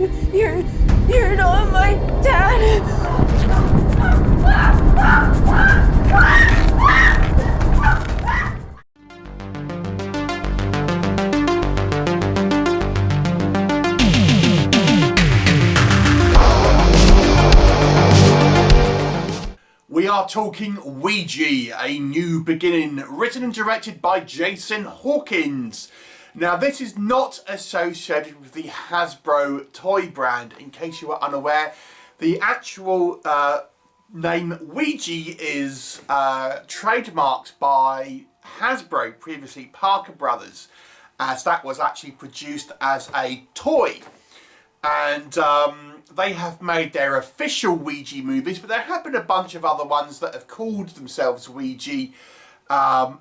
You're not my dad. We are talking Ouija, A New Beginning, written and directed by Jason Hawkins. Now, this is not associated with the Hasbro toy brand, in case you were unaware. The actual name Ouija is trademarked by Hasbro, previously Parker Brothers, as that was actually produced as a toy. And they have made their official Ouija movies, but there have been a bunch of other ones that have called themselves Ouija.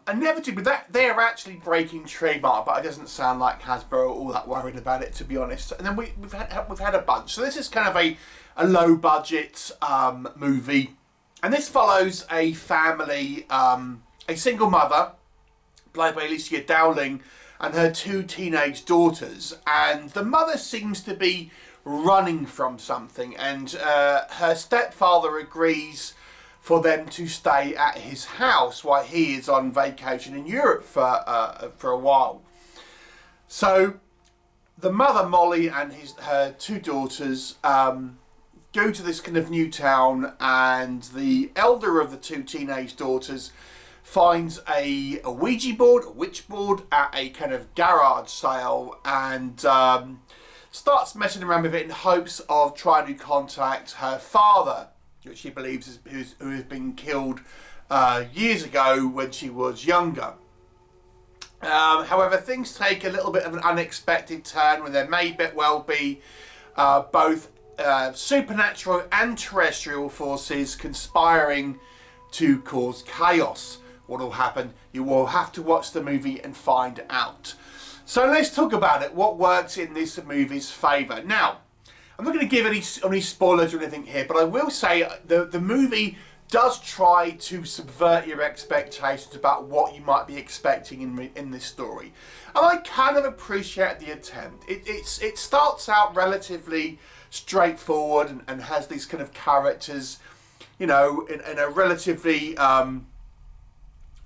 Inevitably, they're actually breaking trademark, but it doesn't sound like Hasbro are all that worried about it, to be honest. And then we've had a bunch. So this is kind of a low budget movie, and this follows a family, a single mother, played by Elissa Dowling, and her two teenage daughters. And the mother seems to be running from something, and her stepfather agrees for them to stay at his house while he is on vacation in Europe for a while. So the mother, Molly, and her two daughters go to this kind of new town, and the elder of the two teenage daughters finds a Ouija board, a Witchboard, at a kind of garage sale, and starts messing around with it in hopes of trying to contact her father, which she believes who has been killed years ago when she was younger. However, things take a little bit of an unexpected turn when there may well be both supernatural and terrestrial forces conspiring to cause chaos. What will happen? You will have to watch the movie and find out. So let's talk about it. What works in this movie's favour? Now, I'm not going to give any spoilers or anything here, but I will say the movie does try to subvert your expectations about what you might be expecting in this story. And I kind of appreciate the attempt. It starts out relatively straightforward and has these kind of characters, you know, in a relatively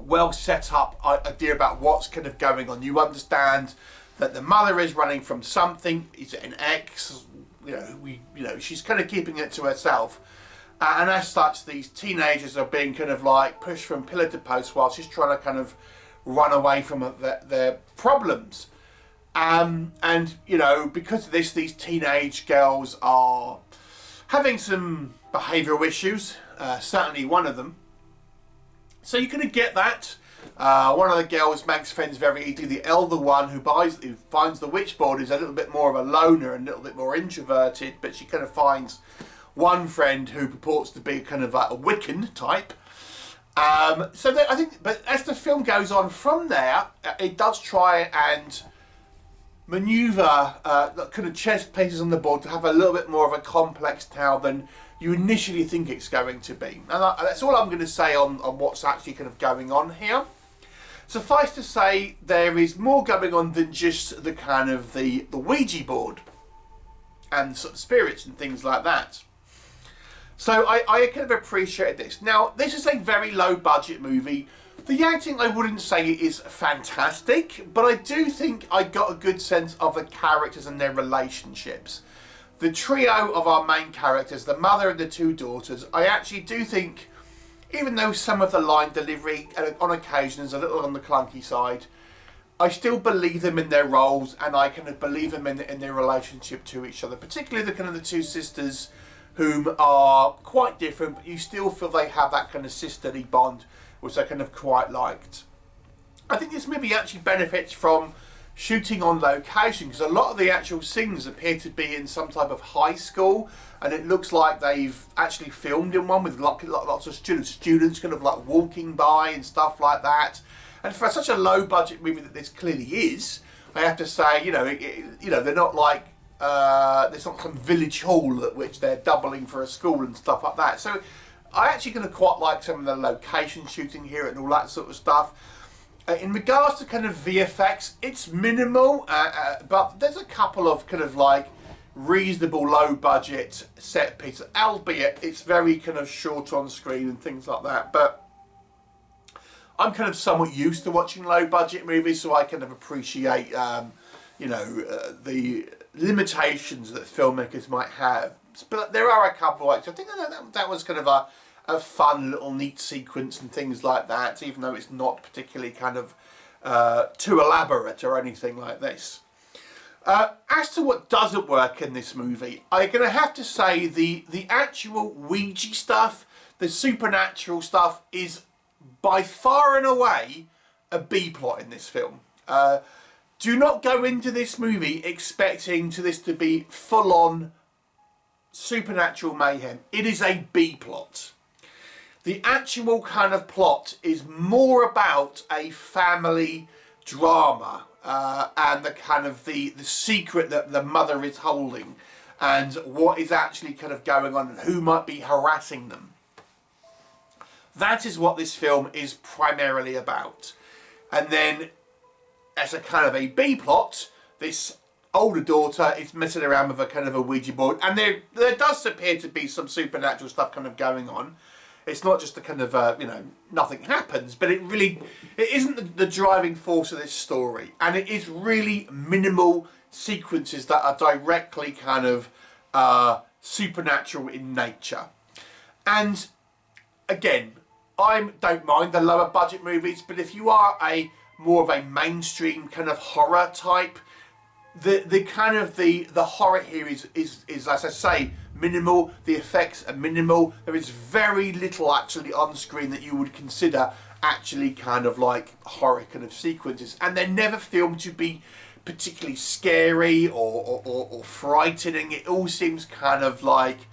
well set up idea about what's kind of going on. You understand that the mother is running from something. Is it an ex? She's kind of keeping it to herself, and as such, these teenagers are being kind of like pushed from pillar to post while she's trying to kind of run away from their problems. And you know, because of this, these teenage girls are having some behavioural issues. Certainly one of them. So you're going to get that. One of the girls makes friends very easily. The elder one who finds the Witchboard is a little bit more of a loner and a little bit more introverted, but she kind of finds one friend who purports to be kind of like a Wiccan type. I think, but as the film goes on from there, it does try and manoeuvre kind of chess pieces on the board to have a little bit more of a complex tale than you initially think it's going to be. And that's all I'm going to say on what's actually kind of going on here. Suffice to say, there is more going on than just the kind of the Ouija board and sort of spirits and things like that. So I kind of appreciate this. Now, this is a very low budget movie. The acting, I wouldn't say is fantastic, but I do think I got a good sense of the characters and their relationships. The trio of our main characters, the mother and the two daughters, I actually do think, even though some of the line delivery on occasion is a little on the clunky side, I still believe them in their roles, and I kind of believe them in their relationship to each other, particularly the kind of the two sisters, whom are quite different, but you still feel they have that kind of sisterly bond, which I kind of quite liked. I think this movie actually benefits from shooting on location, because a lot of the actual scenes appear to be in some type of high school, and it looks like they've actually filmed in one with lots of students kind of like walking by and stuff like that. And for such a low budget movie that this clearly is, I have to say, they're not like there's not some village hall at which they're doubling for a school and stuff like that. So I actually kind of quite like some of the location shooting here and all that sort of stuff. In regards to kind of VFX, it's minimal, but there's a couple of kind of like reasonable low budget set piece, albeit it's very kind of short on screen and things like that. But I'm kind of somewhat used to watching low budget movies, so I kind of appreciate the limitations that filmmakers might have. But there are a couple. I think that was kind of a fun little neat sequence and things like that, even though it's not particularly kind of too elaborate or anything like this. As to what doesn't work in this movie, I'm going to have to say the actual Ouija stuff, the supernatural stuff, is by far and away a B plot in this film. Do not go into this movie expecting this to be full-on supernatural mayhem. It is a B plot. The actual kind of plot is more about a family drama and the kind of the secret that the mother is holding and what is actually kind of going on and who might be harassing them. That is what this film is primarily about. And then, as a kind of a B plot, this older daughter is messing around with a kind of a Ouija board, and there does appear to be some supernatural stuff kind of going on. It's not just a kind of nothing happens, but it isn't the driving force of this story, and it is really minimal sequences that are directly kind of supernatural in nature. And again, I don't mind the lower budget movies, but if you are more of a mainstream kind of horror type, the horror here is as I say, minimal. The effects are minimal. There is very little actually on screen that you would consider actually kind of like horror kind of sequences, and they're never filmed to be particularly scary or frightening. It all seems kind of like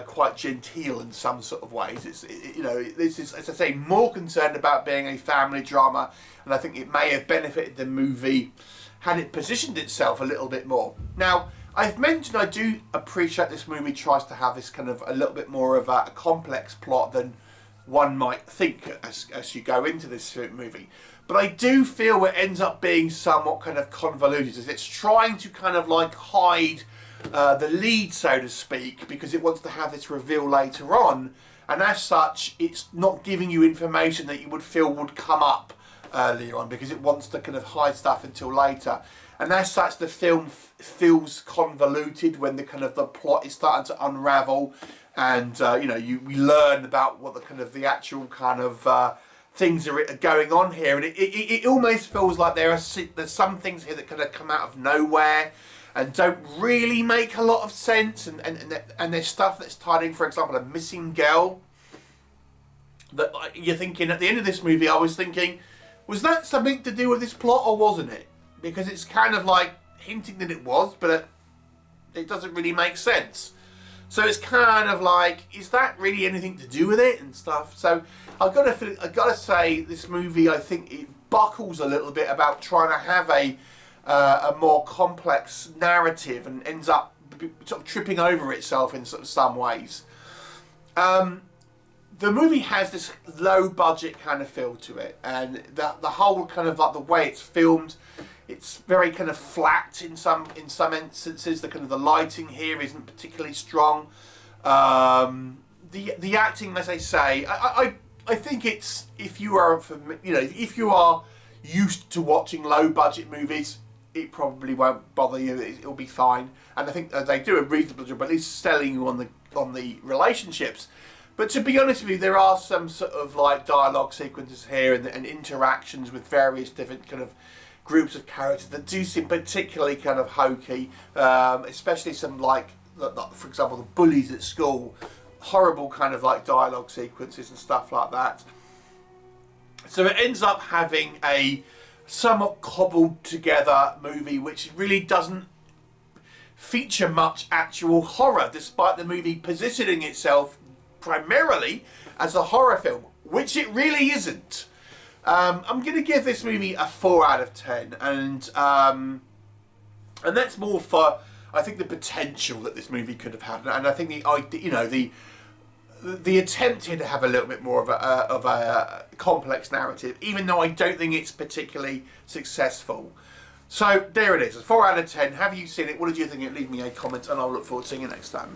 quite genteel in some sort of ways. This is, as I say, more concerned about being a family drama, and I think it may have benefited the movie had it positioned itself a little bit more. Now, I've mentioned I do appreciate this movie tries to have this kind of a little bit more of a complex plot than one might think as you go into this movie. But I do feel it ends up being somewhat kind of convoluted, as it's trying to kind of like hide the lead, so to speak, because it wants to have this reveal later on, and as such it's not giving you information that you would feel would come up earlier on, because it wants to kind of hide stuff until later, and as such the film feels convoluted when the kind of the plot is starting to unravel, and we learn about what the kind of the actual kind of things are going on here, and it almost feels like there's some things here that kind of come out of nowhere and don't really make a lot of sense, and there's stuff that's tied in, for example, a missing girl that you're thinking at the end of this movie, I was thinking, was that something to do with this plot or wasn't it? Because it's kind of like hinting that it was, but it doesn't really make sense. So it's kind of like, is that really anything to do with it and stuff? So I've got to say, this movie, I think it buckles a little bit about trying to have a more complex narrative, and ends up sort of tripping over itself in sort of some ways. The movie has this low budget kind of feel to it, and the whole kind of like the way it's filmed, it's very kind of flat in some instances. The kind of the lighting here isn't particularly strong. The acting, as I say, I think it's, if you are used to watching low budget movies, it probably won't bother you. It'll be fine, and I think they do a reasonable job at least selling you on the relationships. But to be honest with you, there are some sort of like dialogue sequences here and interactions with various different kind of groups of characters that do seem particularly kind of hokey, especially some like, for example, the bullies at school, horrible kind of like dialogue sequences and stuff like that. So it ends up having a somewhat cobbled together movie which really doesn't feature much actual horror, despite the movie positioning itself primarily as a horror film, which it really isn't. I'm going to give this movie a 4 out of 10, and that's more for, I think, the potential that this movie could have had, and I think the attempt here to have a little bit more of a complex narrative, even though I don't think it's particularly successful. So there it is, a 4 out of 10. Have you seen it? What did you think? Leave me a comment and I'll look forward to seeing you next time.